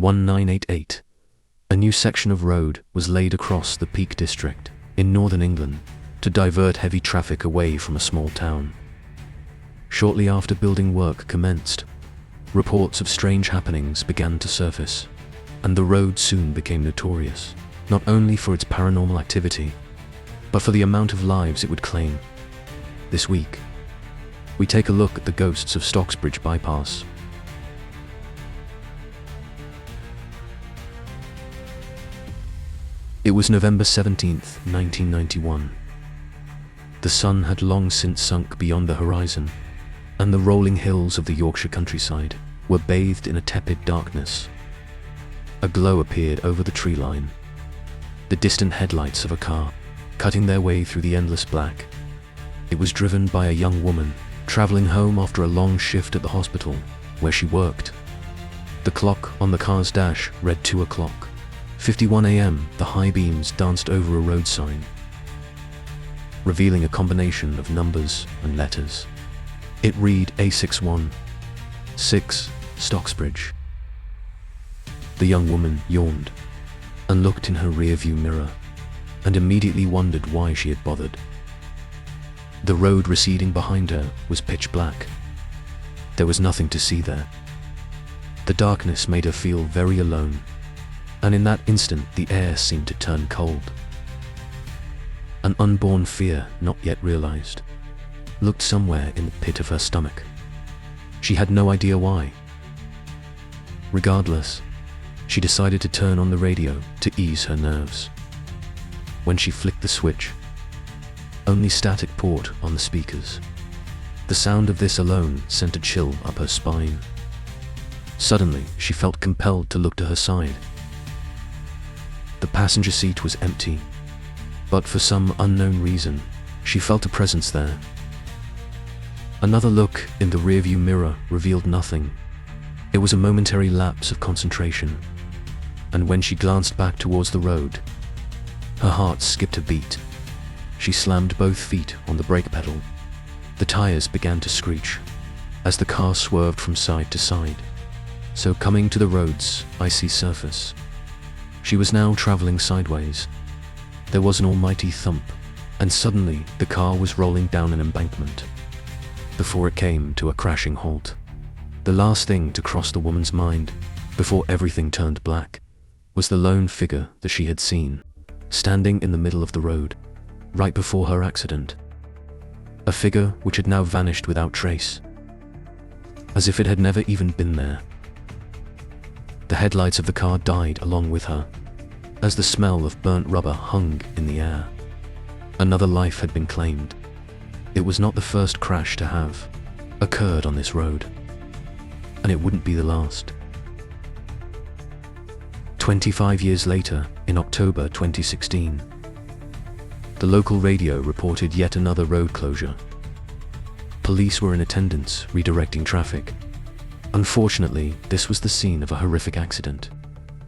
1988, a new section of road was laid across the Peak District in northern England to divert heavy traffic away from a small town. Shortly after building work commenced, reports of strange happenings began to surface, and the road soon became notorious, not only for its paranormal activity, but for the amount of lives it would claim. This week, we take a look at the ghosts of Stocksbridge bypass. It was November 17th, 1991. The sun had long since sunk beyond the horizon, and the rolling hills of the Yorkshire countryside were bathed in a tepid darkness. A glow appeared over the tree line, the distant headlights of a car cutting their way through the endless black. It was driven by a young woman traveling home after a long shift at the hospital where she worked. The clock on the car's dash read 2 o'clock. 51 a.m. The high beams danced over a road sign, revealing a combination of numbers and letters. It read A616, Stocksbridge. The young woman yawned and looked in her rearview mirror and immediately wondered why she had bothered. The road receding behind her was pitch black. There was nothing to see there. The darkness made her feel very alone, and in that instant the air seemed to turn cold. An unborn fear, not yet realized, looked somewhere in the pit of her stomach. She had no idea why. Regardless, she decided to turn on the radio to ease her nerves. When she flicked the switch, only static poured on the speakers. The sound of this alone sent a chill up her spine. Suddenly, she felt compelled to look to her side. The passenger seat was empty, but for some unknown reason, she felt a presence there. Another look in the rearview mirror revealed nothing. It was a momentary lapse of concentration, and when she glanced back towards the road, her heart skipped a beat. She slammed both feet on the brake pedal. The tires began to screech as the car swerved from side to side, so coming to the road's icy surface. She was now traveling sideways. There was an almighty thump, and suddenly the car was rolling down an embankment before it came to a crashing halt. The last thing to cross the woman's mind before everything turned black was the lone figure that she had seen, standing in the middle of the road, right before her accident. A figure which had now vanished without trace, as if it had never even been there. The headlights of the car died along with her, as the smell of burnt rubber hung in the air. Another life had been claimed. It was not the first crash to have occurred on this road, and it wouldn't be the last. 25 years later, in October 2016, the local radio reported yet another road closure. Police were in attendance, redirecting traffic. Unfortunately, this was the scene of a horrific accident,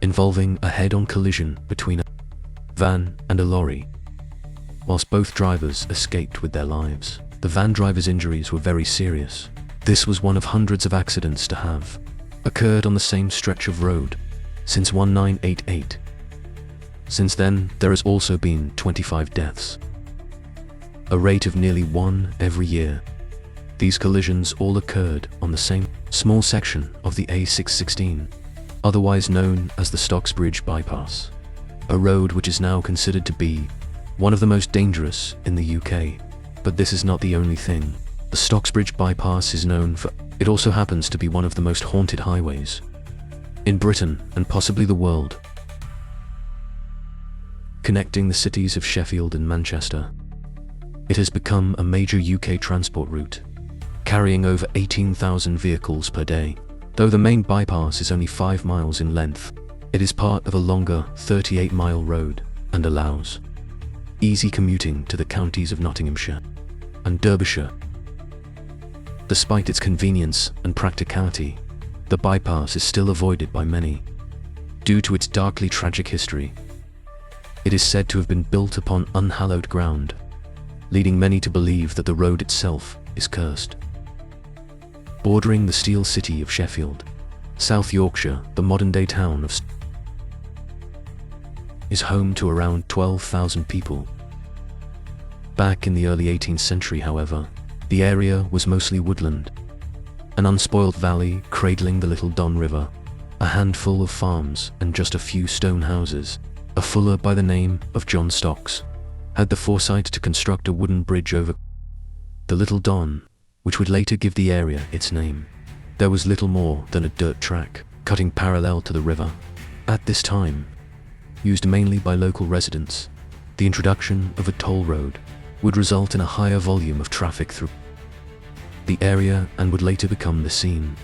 involving a head-on collision between a van and a lorry. Whilst both drivers escaped with their lives, the van driver's injuries were very serious. This was one of hundreds of accidents to have occurred on the same stretch of road since 1988. Since then, there has also been 25 deaths, a rate of nearly 1 every year. These collisions all occurred on the same small section of the A616, otherwise known as the Stocksbridge bypass, a road which is now considered to be one of the most dangerous in the UK. But this is not the only thing. The Stocksbridge bypass is known for, it also happens to be one of the most haunted highways in Britain and possibly the world, connecting the cities of Sheffield and Manchester. It has become a major UK transport route, carrying over 18,000 vehicles per day. Though the main bypass is only 5 miles in length, it is part of a longer 38-mile road and allows easy commuting to the counties of Nottinghamshire and Derbyshire. Despite its convenience and practicality, the bypass is still avoided by many due to its darkly tragic history. It is said to have been built upon unhallowed ground, leading many to believe that the road itself is cursed. Bordering the steel city of Sheffield, South Yorkshire, the modern-day town of is home to around 12,000 people. Back in the early 18th century, however, the area was mostly woodland, an unspoiled valley cradling the Little Don River, a handful of farms and just a few stone houses. A fuller by the name of John Stocks had the foresight to construct a wooden bridge over the Little Don, which would later give the area its name. There was little more than a dirt track cutting parallel to the river. At this time, used mainly by local residents, the introduction of a toll road would result in a higher volume of traffic through the area and would later become the scene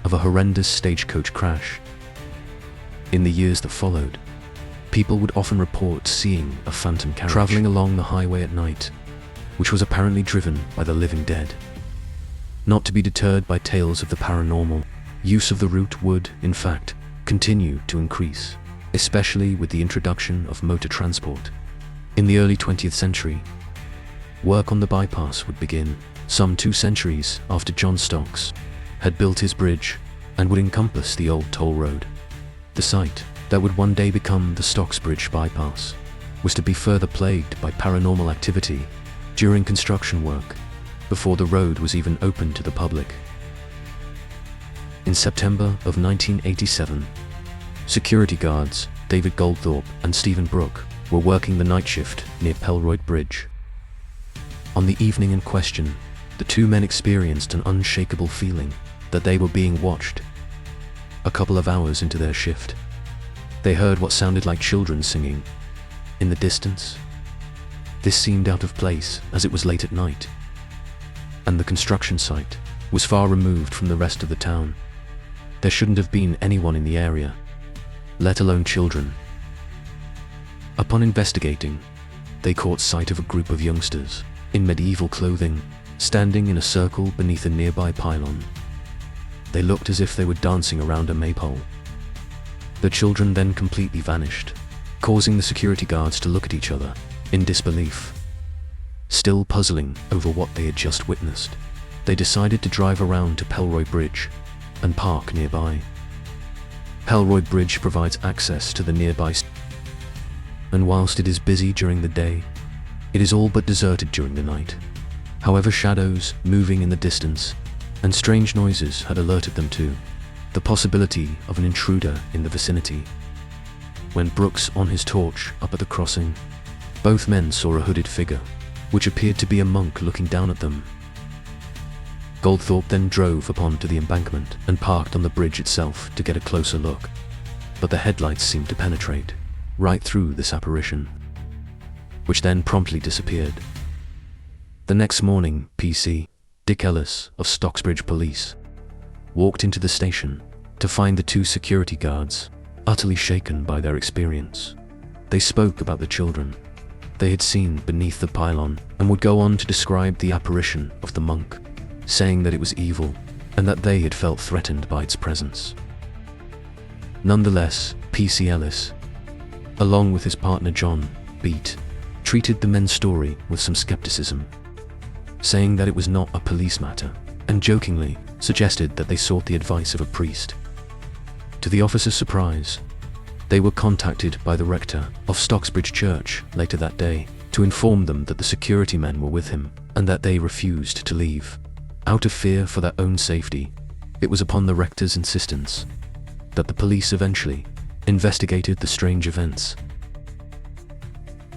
of a horrendous stagecoach crash. In the years that followed, people would often report seeing a phantom carriage traveling along the highway at night, which was apparently driven by the living dead. Not to be deterred by tales of the paranormal, use of the route would, in fact, continue to increase, especially with the introduction of motor transport. In the early 20th century, work on the bypass would begin, some 2 centuries after John Stocks had built his bridge and would encompass the old toll road. The site that would one day become the Stocksbridge bypass was to be further plagued by paranormal activity during construction work, before the road was even open to the public. In September of 1987, security guards David Goldthorpe and Stephen Brooke were working the night shift near Pelroyd Bridge. On the evening in question, the 2 men experienced an unshakable feeling that they were being watched. A couple of hours into their shift, they heard what sounded like children singing in the distance. This seemed out of place as it was late at night, and the construction site was far removed from the rest of the town. There shouldn't have been anyone in the area, let alone children. Upon investigating, they caught sight of a group of youngsters in medieval clothing, standing in a circle beneath a nearby pylon. They looked as if they were dancing around a maypole. The children then completely vanished, causing the security guards to look at each other in disbelief. Still puzzling over what they had just witnessed, they decided to drive around to Pelroyd Bridge and park nearby. Pelroyd Bridge provides access to the nearby and whilst it is busy during the day, it is all but deserted during the night. However, shadows moving in the distance and strange noises had alerted them to the possibility of an intruder in the vicinity. When Brooks on his torch up at the crossing, both men saw a hooded figure, which appeared to be a monk looking down at them. Goldthorpe then drove up onto the embankment and parked on the bridge itself to get a closer look, but the headlights seemed to penetrate right through this apparition, which then promptly disappeared. The next morning, PC Dick Ellis of Stocksbridge Police walked into the station to find the 2 security guards utterly shaken by their experience. They spoke about the children they had seen beneath the pylon and would go on to describe the apparition of the monk, saying that it was evil and that they had felt threatened by its presence. Nonetheless, PC Ellis, along with his partner John Beat, treated the men's story with some skepticism, saying that it was not a police matter, and jokingly suggested that they sought the advice of a priest. To the officers' surprise, they were contacted by the rector of Stocksbridge Church later that day to inform them that the security men were with him and that they refused to leave. Out of fear for their own safety, it was upon the rector's insistence that the police eventually investigated the strange events.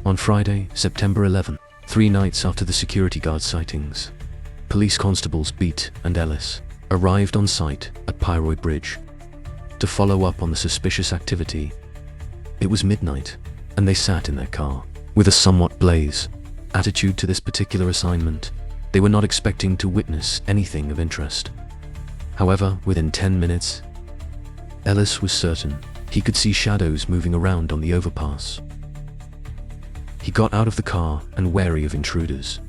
On Friday, September 11, 3 nights after the security guard sightings, police constables Beat and Ellis arrived on site at Pelroyd Bridge to follow up on the suspicious activity. It was midnight, and they sat in their car with a somewhat blaze attitude to this particular assignment. They were not expecting to witness anything of interest. However, within 10 minutes, Ellis was certain he could see shadows moving around on the overpass. He got out of the car and, wary of intruders,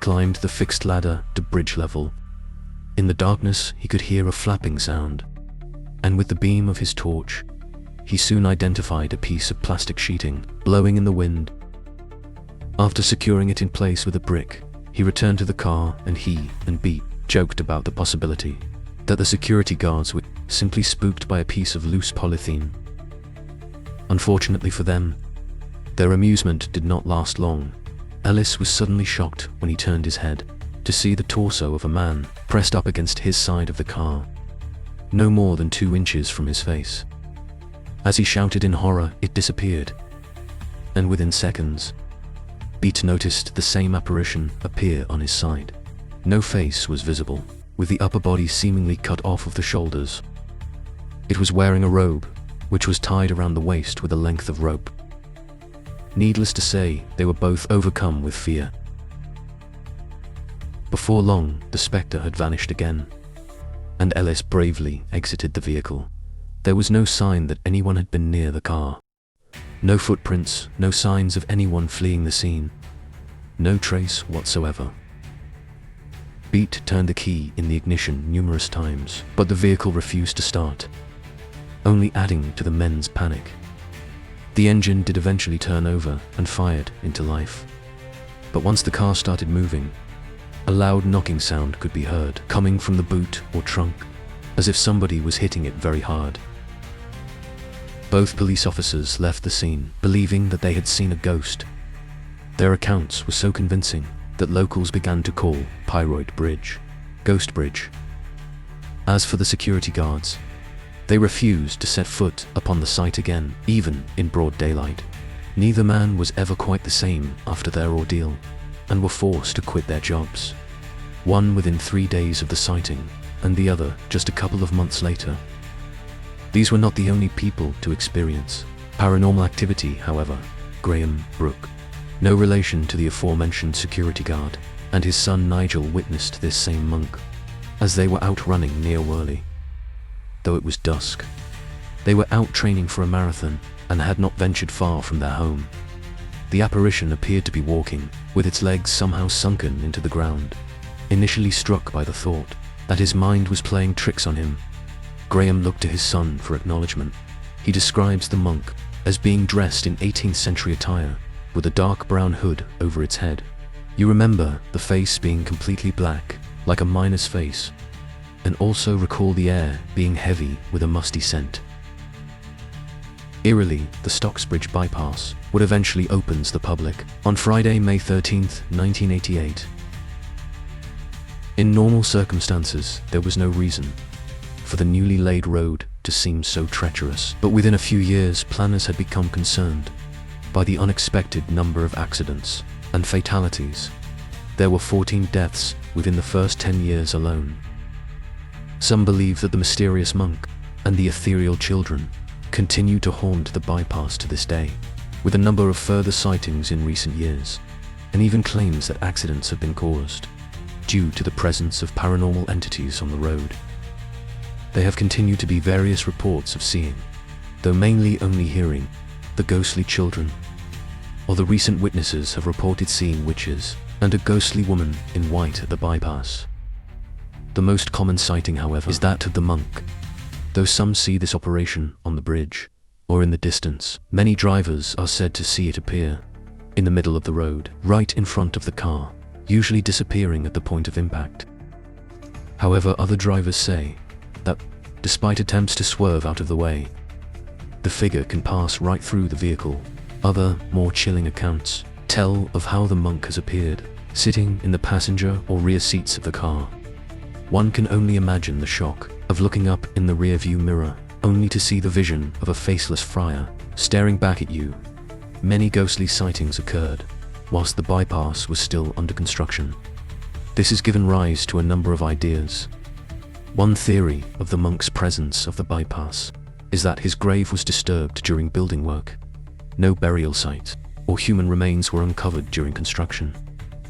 climbed the fixed ladder to bridge level. In the darkness, he could hear a flapping sound, and with the beam of his torch, he soon identified a piece of plastic sheeting blowing in the wind. After securing it in place with a brick, he returned to the car and he and Beat joked about the possibility that the security guards were simply spooked by a piece of loose polythene. Unfortunately for them, their amusement did not last long. Ellis was suddenly shocked when he turned his head to see the torso of a man pressed up against his side of the car, no more than 2 inches from his face. As he shouted in horror, it disappeared, and within seconds, Beat noticed the same apparition appear on his side. No face was visible, with the upper body seemingly cut off of the shoulders. It was wearing a robe, which was tied around the waist with a length of rope. Needless to say, they were both overcome with fear. Before long, the spectre had vanished again, and Ellis bravely exited the vehicle. There was no sign that anyone had been near the car. No footprints, no signs of anyone fleeing the scene. No trace whatsoever. Beat turned the key in the ignition numerous times, but the vehicle refused to start, only adding to the men's panic. The engine did eventually turn over and fired into life. But once the car started moving, a loud knocking sound could be heard coming from the boot or trunk, as if somebody was hitting it very hard. Both police officers left the scene, believing that they had seen a ghost. Their accounts were so convincing that locals began to call Pyroid Bridge Ghost Bridge. As for the security guards, they refused to set foot upon the site again, even in broad daylight. Neither man was ever quite the same after their ordeal, and were forced to quit their jobs. One within 3 days of the sighting, and the other just a couple of months later. These were not the only people to experience paranormal activity, however. Graham Brooke, no relation to the aforementioned security guard, and his son Nigel witnessed this same monk as they were out running near Worley. Though it was dusk, they were out training for a marathon and had not ventured far from their home. The apparition appeared to be walking, with its legs somehow sunken into the ground. Initially struck by the thought that his mind was playing tricks on him, Graham looked to his son for acknowledgement. He describes the monk as being dressed in 18th century attire, with a dark brown hood over its head. You remember the face being completely black, like a miner's face, and also recall the air being heavy with a musty scent. Eerily, the Stocksbridge bypass would eventually open to the public on Friday, May 13, 1988. In normal circumstances, there was no reason for the newly laid road to seem so treacherous, but within a few years, planners had become concerned by the unexpected number of accidents and fatalities. There were 14 deaths within the first 10 years alone. Some believe that the mysterious monk and the ethereal children continue to haunt the bypass to this day, with a number of further sightings in recent years, and even claims that accidents have been caused due to the presence of paranormal entities on the road. There have continued to be various reports of seeing, though mainly only hearing, the ghostly children, or the recent witnesses have reported seeing witches and a ghostly woman in white at the bypass. The most common sighting, however, is that of the monk. Though some see this operation on the bridge or in the distance, many drivers are said to see it appear in the middle of the road, right in front of the car, usually disappearing at the point of impact. However, other drivers say that, despite attempts to swerve out of the way, the figure can pass right through the vehicle. Other, more chilling accounts tell of how the monk has appeared, sitting in the passenger or rear seats of the car. One can only imagine the shock of looking up in the rear-view mirror, only to see the vision of a faceless friar staring back at you. Many ghostly sightings occurred whilst the bypass was still under construction. This has given rise to a number of ideas. One theory of the monk's presence of the bypass is that his grave was disturbed during building work. No burial site or human remains were uncovered during construction,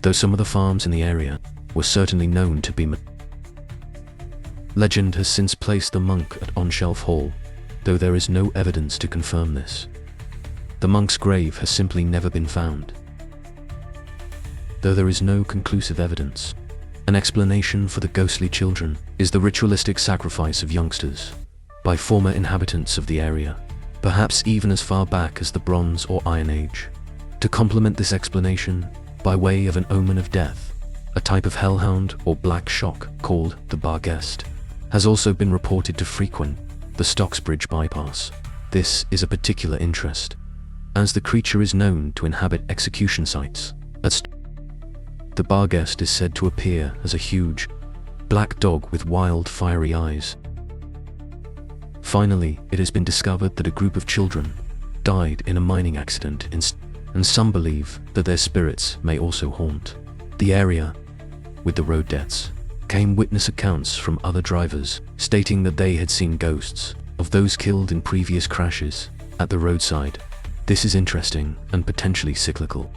though some of the farms in the area were certainly known to be. Legend has since placed the monk at On-Shelf Hall, though there is no evidence to confirm this. The monk's grave has simply never been found. Though there is no conclusive evidence, an explanation for the ghostly children is the ritualistic sacrifice of youngsters by former inhabitants of the area, perhaps even as far back as the Bronze or Iron Age. To complement this explanation, by way of an omen of death, a type of hellhound or black shock called the Barghest has also been reported to frequent the Stocksbridge bypass. This is a particular interest, as the creature is known to inhabit execution sites. The Barghest is said to appear as a huge, black dog with wild, fiery eyes. Finally, it has been discovered that a group of children died in a mining accident and some believe that their spirits may also haunt the area. With the road deaths came witness accounts from other drivers stating that they had seen ghosts of those killed in previous crashes at the roadside. This is interesting and potentially cyclical.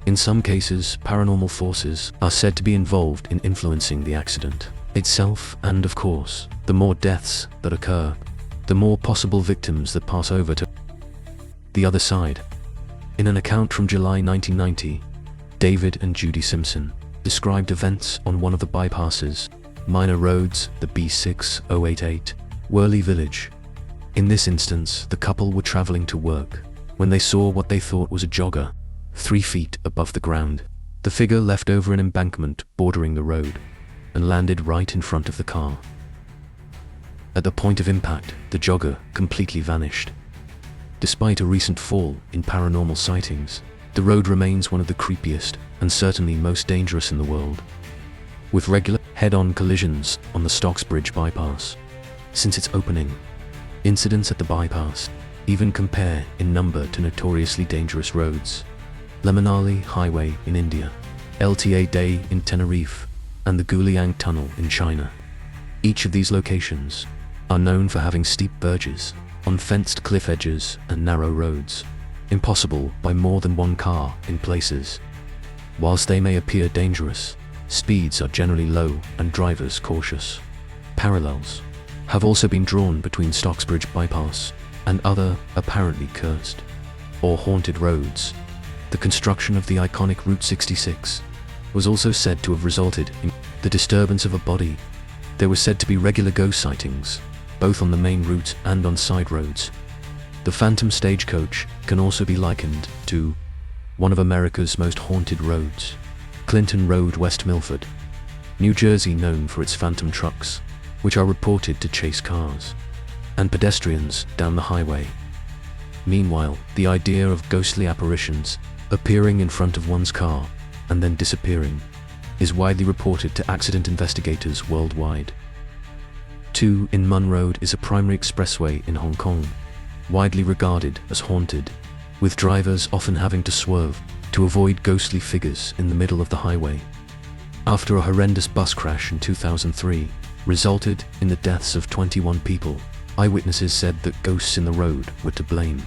In some cases, paranormal forces are said to be involved in influencing the accident itself, and of course, the more deaths that occur, the more possible victims that pass over to the other side. In an account from July 1990, David and Judy Simpson described events on one of the bypasses, minor roads, the B6088, Worley Village. In this instance, the couple were traveling to work when they saw what they thought was a jogger 3 feet above the ground. The figure left over an embankment bordering the road and landed right in front of the car. At the point of impact, the jogger completely vanished. Despite a recent fall in paranormal sightings, the road remains one of the creepiest and certainly most dangerous in the world, with regular head-on collisions on the Stocksbridge bypass. Since its opening, incidents at the bypass even compare in number to notoriously dangerous roads: Lemanali Highway in India, LTA Day in Tenerife, and the Guliang Tunnel in China. Each of these locations are known for having steep verges, unfenced cliff edges, and narrow roads, impossible by more than one car in places. Whilst they may appear dangerous, speeds are generally low and drivers cautious. Parallels have also been drawn between Stocksbridge bypass and other apparently cursed or haunted roads. The construction of the iconic Route 66 was also said to have resulted in the disturbance of a body. There were said to be regular ghost sightings, both on the main route and on side roads. The Phantom Stagecoach can also be likened to one of America's most haunted roads, Clinton Road, West Milford, New Jersey, known for its phantom trucks, which are reported to chase cars and pedestrians down the highway. Meanwhile, the idea of ghostly apparitions appearing in front of one's car and then disappearing is widely reported to accident investigators worldwide. 2 in Mun Road is a primary expressway in Hong Kong, widely regarded as haunted, with drivers often having to swerve to avoid ghostly figures in the middle of the highway. After a horrendous bus crash in 2003 resulted in the deaths of 21 people, eyewitnesses said that ghosts in the road were to blame.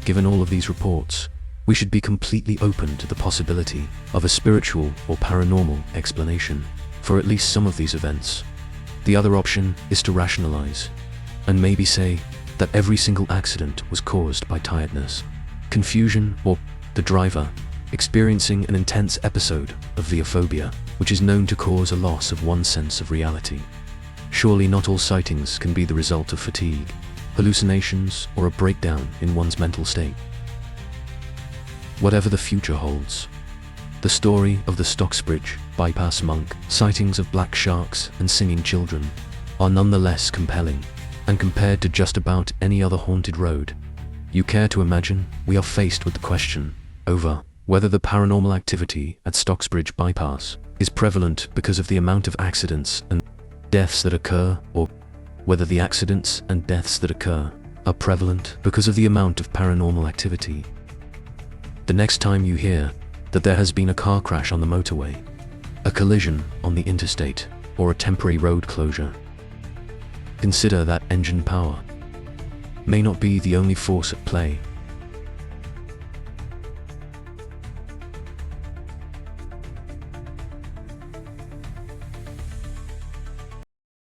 Given all of these reports, we should be completely open to the possibility of a spiritual or paranormal explanation for at least some of these events. The other option is to rationalize and maybe say that every single accident was caused by tiredness, confusion, or the driver experiencing an intense episode of veophobia, which is known to cause a loss of one's sense of reality. Surely not all sightings can be the result of fatigue, hallucinations, or a breakdown in one's mental state. Whatever the future holds, the story of the Stocksbridge bypass monk, sightings of black sharks, and singing children are nonetheless compelling, and compared to just about any other haunted road you care to imagine, we are faced with the question over whether the paranormal activity at Stocksbridge bypass is prevalent because of the amount of accidents and deaths that occur, or whether the accidents and deaths that occur are prevalent because of the amount of paranormal activity. The next time you hear that there has been a car crash on the motorway, a collision on the interstate, or a temporary road closure, consider that engine power may not be the only force at play.